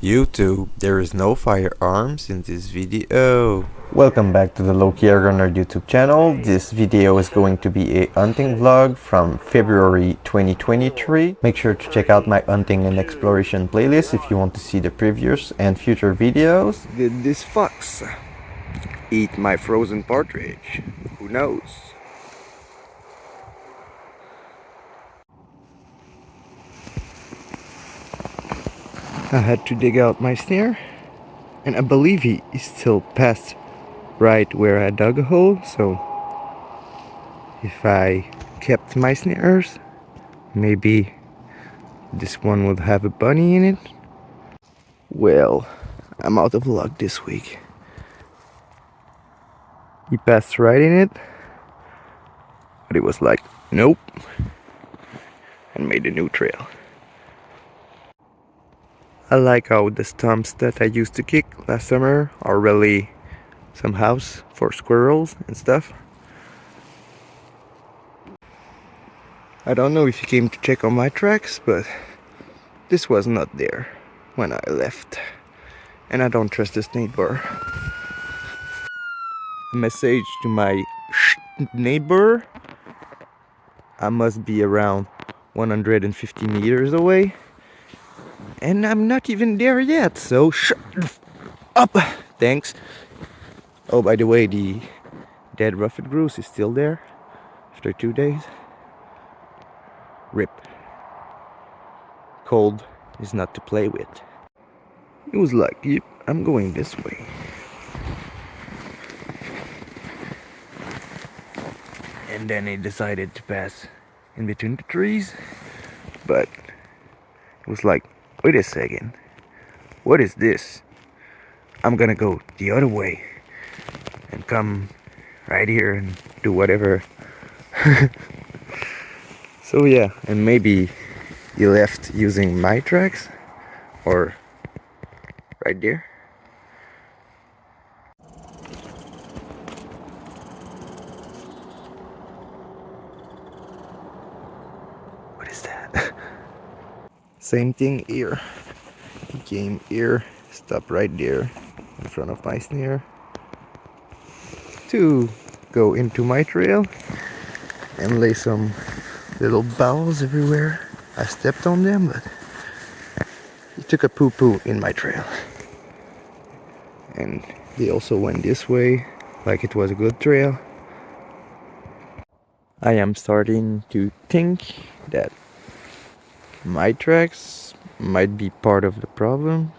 YouTube, there is no firearms in this video. Welcome back to the Airgunner YouTube channel. This video is going to be a hunting vlog from February 2023. Make sure to check out my hunting and exploration playlist if you want to see the previous and future videos. Did this fox eat my frozen partridge? Who knows? I had to dig out my snare, and I believe he is still past right where I dug a hole, so if I kept my snares, maybe this one would have a bunny in it. Well, I'm out of luck this week. He passed right in it, but it was like, nope, and made a new trail. I like how the stumps that I used to kick last summer are really some house for squirrels and stuff. I don't know if you came to check on my tracks, but this was not there when I left. And I don't trust this neighbor. A message to my neighbor. I must be around 150 meters away. And I'm not even there yet, so shut up! Thanks. Oh, by the way, the dead ruffed grouse is still there after 2 days. Rip. Cold is not to play with. It was like, yep, I'm going this way. And then he decided to pass in between the trees. But it was like, wait a second. What is this? I'm gonna go the other way and come right here and do whatever. So yeah, and maybe he left using my tracks or right there. What is that? Same thing here. He came here, stopped right there in front of my snare to go into my trail and lay some little balls everywhere. I stepped on them, but he took a poo-poo in my trail. And they also went this way, like it was a good trail. I am starting to think that my tracks might be part of the problem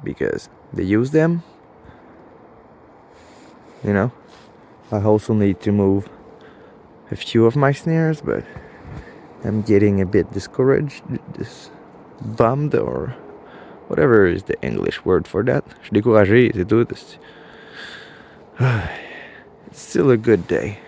because they use them. You know, I also need to move a few of my snares, but I'm getting a bit discouraged, bummed, or whatever is the English word for that. Je suis découragé, c'est tout. It's still a good day.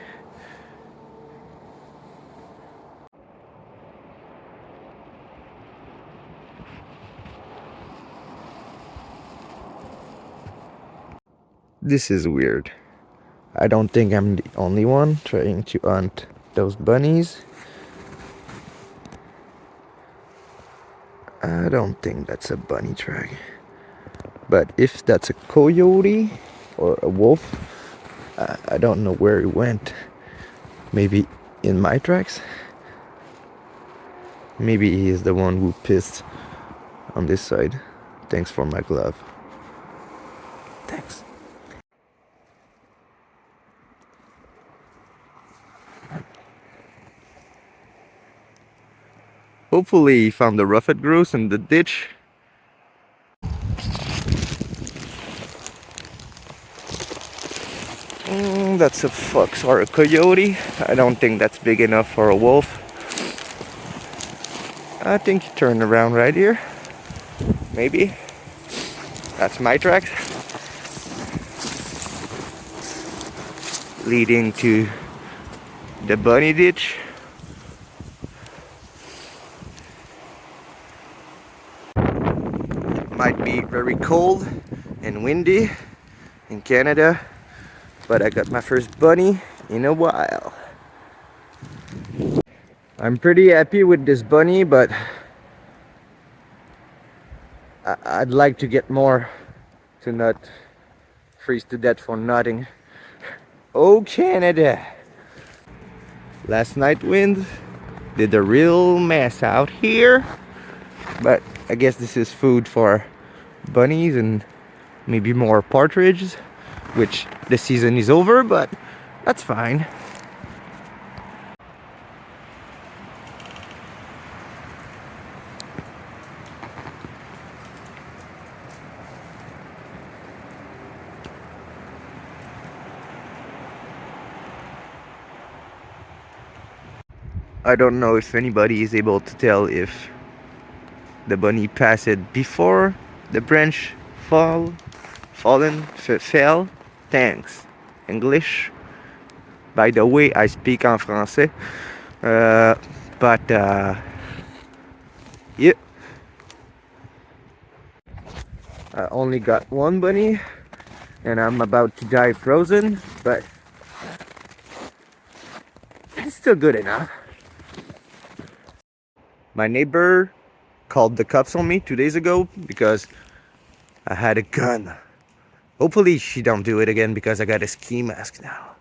This is weird. I don't think I'm the only one trying to hunt those bunnies. I don't think that's a bunny track. But if that's a coyote or a wolf, I don't know where it went. Maybe in my tracks? Maybe he is the one who pissed on this side. Thanks for my glove. Thanks. Hopefully he found the ruffed grouse in the ditch. That's a fox or a coyote. I don't think that's big enough for a wolf. I think he turned around right here. Maybe. That's my tracks. Leading to the bunny ditch. Might be very cold and windy in Canada, but I got my first bunny in a while. I'm pretty happy with this bunny, but I'd like to get more to not freeze to death for nothing. Oh, Canada! Last night wind did a real mess out here, but I guess this is food for bunnies and maybe more partridges, which the season is over, but that's fine. I don't know if anybody is able to tell if the bunny passed before the branch fell. Thanks. English. By the way, I speak en français. But yeah, I only got one bunny, and I'm about to die frozen, but it's still good enough. My neighbor called the cops on me 2 days ago because I had a gun. Hopefully she don't do it again because I got a ski mask now.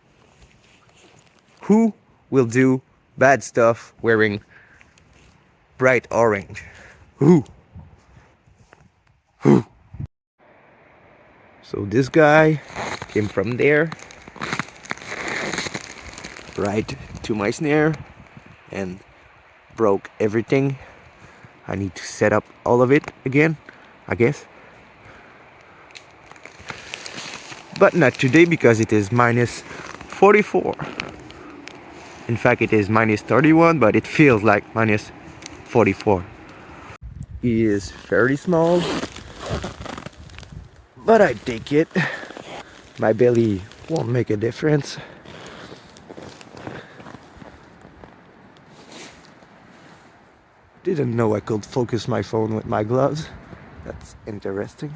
Who will do bad stuff wearing bright orange? Who? Who? So this guy came from there right to my snare and broke everything. I need to set up all of it again, I guess. But not today because it is minus 44. In fact, it is minus 31, but it feels like minus 44. He is fairly small, but I take it. My belly won't make a difference. Didn't know I could focus my phone with my gloves. That's interesting.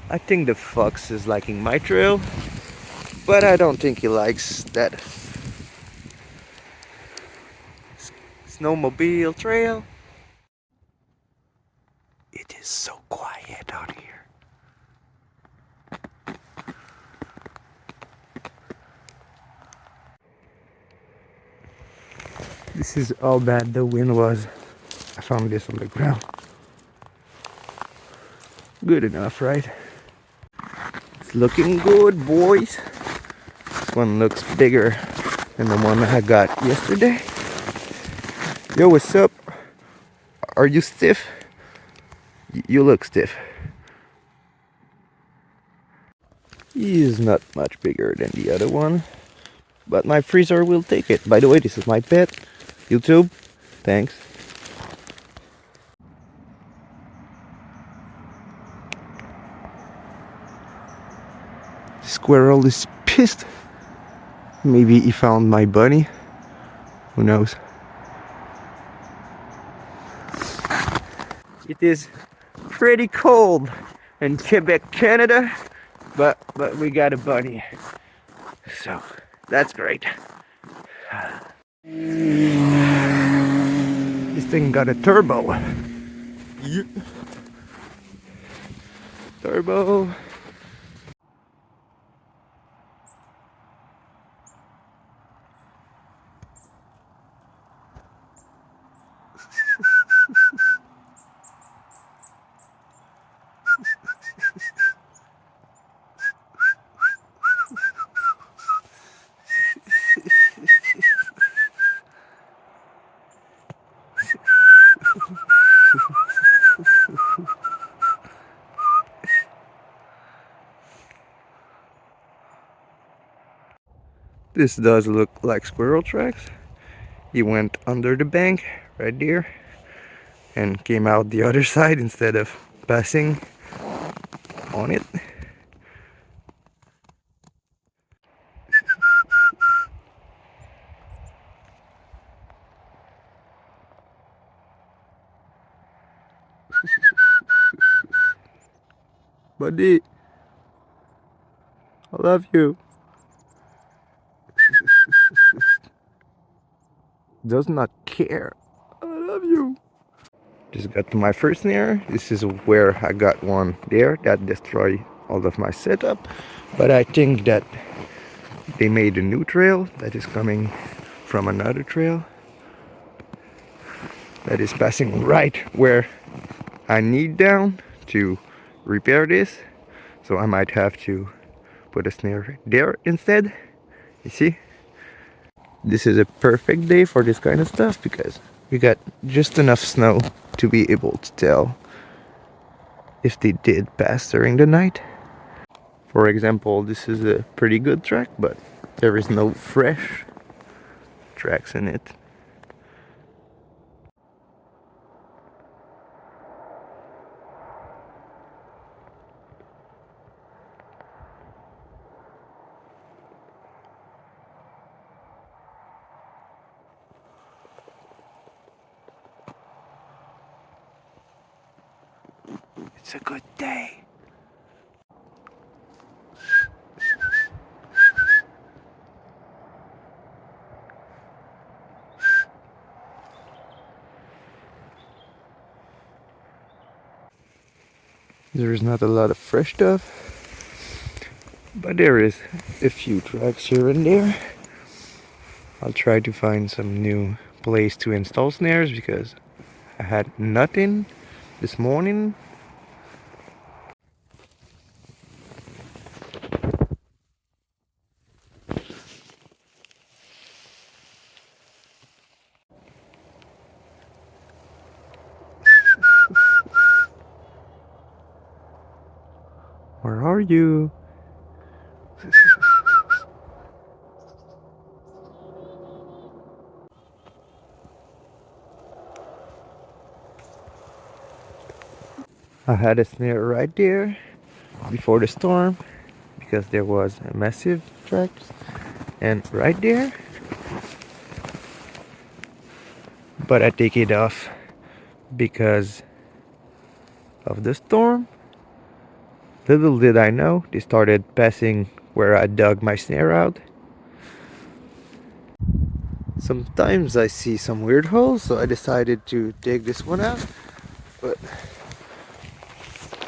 I think the fox is liking my trail, but I don't think he likes that snowmobile trail. It is so quiet out here. This is how bad the wind was. I found this on the ground. Good enough, right? It's looking good, boys. This one looks bigger than the one I got yesterday. Yo, what's up? Are you stiff? You look stiff. He is not much bigger than the other one, but my freezer will take it. By the way, this is my pet. YouTube, thanks. The squirrel is pissed. Maybe he found my bunny. Who knows? It is pretty cold in Quebec, Canada, but we got a bunny, so that's great. This thing got a turbo. Yeah. Turbo. This does look like squirrel tracks. He went under the bank right there and came out the other side instead of passing on it. Buddy, I love you. Does not care. I love you. Just got to my first snare. This is where I got one there that destroyed all of my setup. But I think that they made a new trail that is coming from another trail that is passing right where I need down to repair this. So I might have to put a snare there instead. You see? This is a perfect day for this kind of stuff because we got just enough snow to be able to tell if they did pass during the night. For example, this is a pretty good track, but there is no fresh tracks in it. It's a good day. There is not a lot of fresh stuff, but there is a few tracks here and there. I'll try to find some new place to install snares because I had nothing this morning. Where are you? I had a snare right there before the storm because there was a massive tracks, and right there, but I take it off because of the storm. Little did I know, they started passing where I dug my snare out. Sometimes I see some weird holes, so I decided to dig this one out, but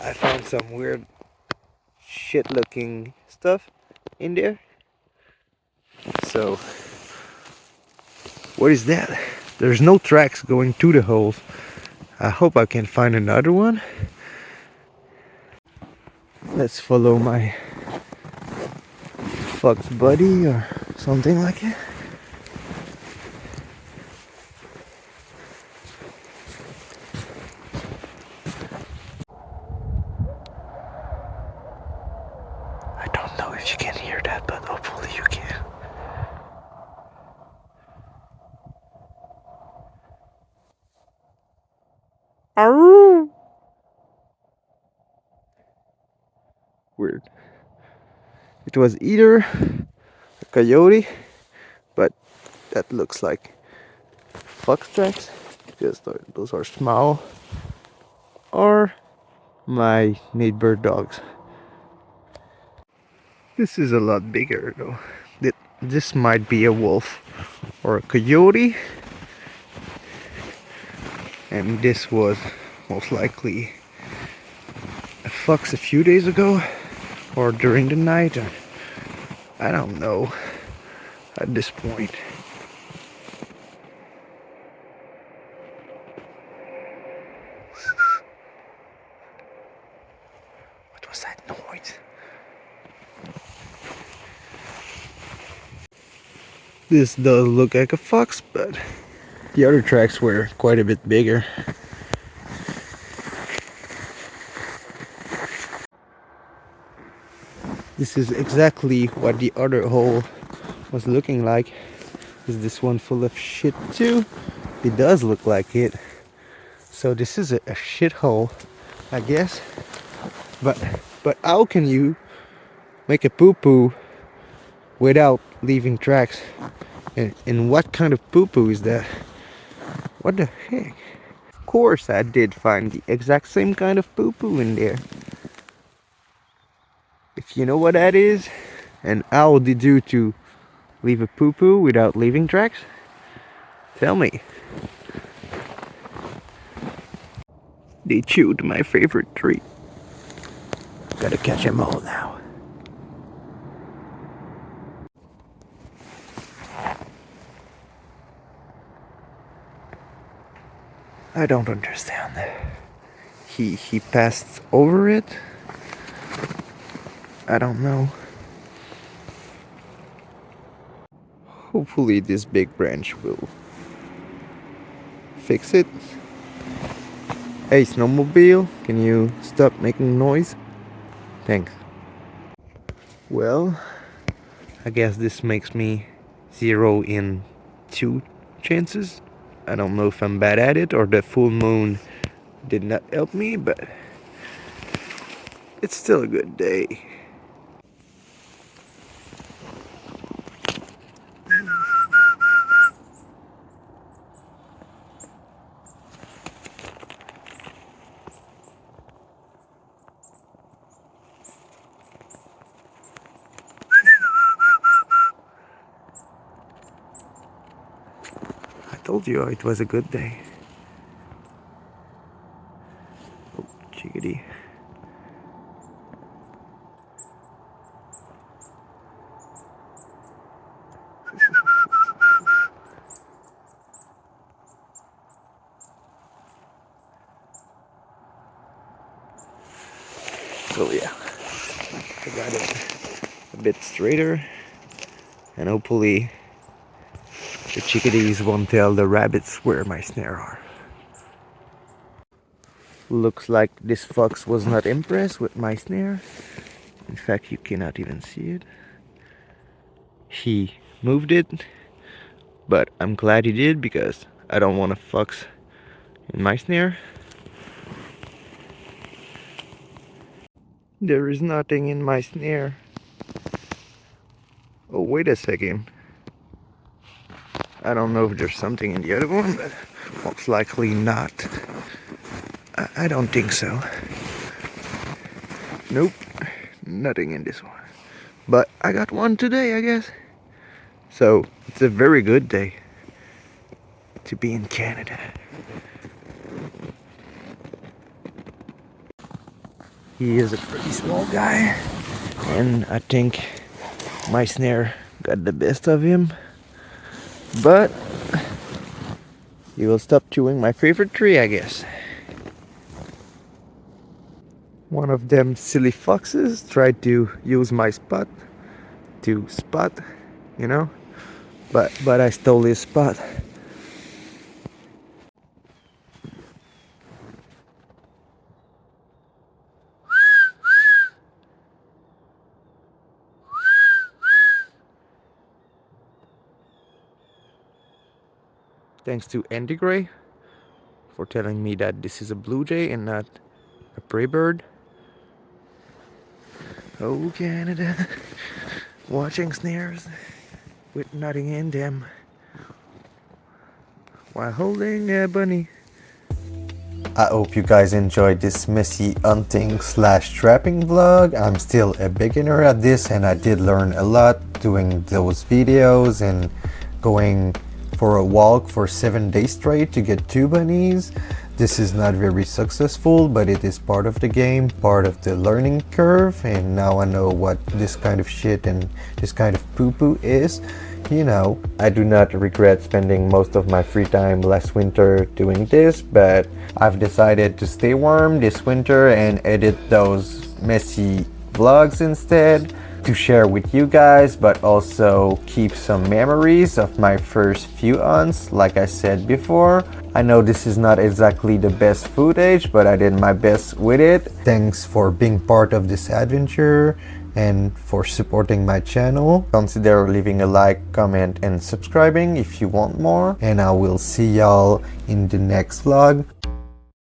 I found some weird shit looking stuff in there. So what is that? There's no tracks going to the holes. I hope I can find another one. Let's follow my fox buddy or something like it. I don't know if you can hear that, but hopefully you can. Arroo! Weird. It was either a coyote, but that looks like fox tracks because those are small, or my neighbor dogs. This is a lot bigger though. This might be a wolf or a coyote, and this was most likely a fox a few days ago or during the night. I don't know at this point. What was that noise? This does look like a fox, but the other tracks were quite a bit bigger. This is exactly what the other hole was looking like. Is this one full of shit too? It does look like it. So this is a shit hole, I guess. But how can you make a poo-poo without leaving tracks? And what kind of poo-poo is that? What the heck? Of course I did find the exact same kind of poo-poo in there. If you know what that is, and how did you to leave a poo-poo without leaving tracks, tell me. They chewed my favorite tree. Gotta catch them all now. I don't understand. He passed over it? I don't know. Hopefully this big branch will fix it. Hey snowmobile, can you stop making noise? Thanks. Well, I guess this makes me 0 in 2 chances. I don't know if I'm bad at it or the full moon did not help me, but it's still a good day. I told you it was a good day. Oh, chickadee. So yeah, I got it a bit straighter, and hopefully the chickadees won't tell the rabbits where my snare are. Looks like this fox was not impressed with my snare. In fact, you cannot even see it. He moved it, but I'm glad he did because I don't want a fox in my snare. There is nothing in my snare. Oh, wait a second. I don't know if there's something in the other one, but most likely not. I don't think so. Nope, nothing in this one. But I got one today, I guess. So it's a very good day to be in Canada. He is a pretty small guy, and I think my snare got the best of him. But he will stop chewing my favorite tree, I guess. One of them silly foxes tried to use my spot to spot, you know, but I stole his spot. Thanks to Andy Gray for telling me that this is a blue jay and not a prey bird. Oh, Canada, watching snares with nothing in them while holding a bunny. I hope you guys enjoyed this messy hunting / trapping vlog. I'm still a beginner at this, and I did learn a lot doing those videos and going for a walk for 7 days straight to get 2 bunnies. This is not very successful, but it is part of the game, part of the learning curve, and now I know what this kind of shit and this kind of poo-poo is. You know, I do not regret spending most of my free time last winter doing this, but I've decided to stay warm this winter and edit those messy vlogs instead to share with you guys, but also keep some memories of my first few hunts. Like I said before, I know this is not exactly the best footage, but I did my best with it. Thanks for being part of this adventure and for supporting my channel. Consider leaving a like, comment, and subscribing if you want more, and I will see y'all in the next vlog.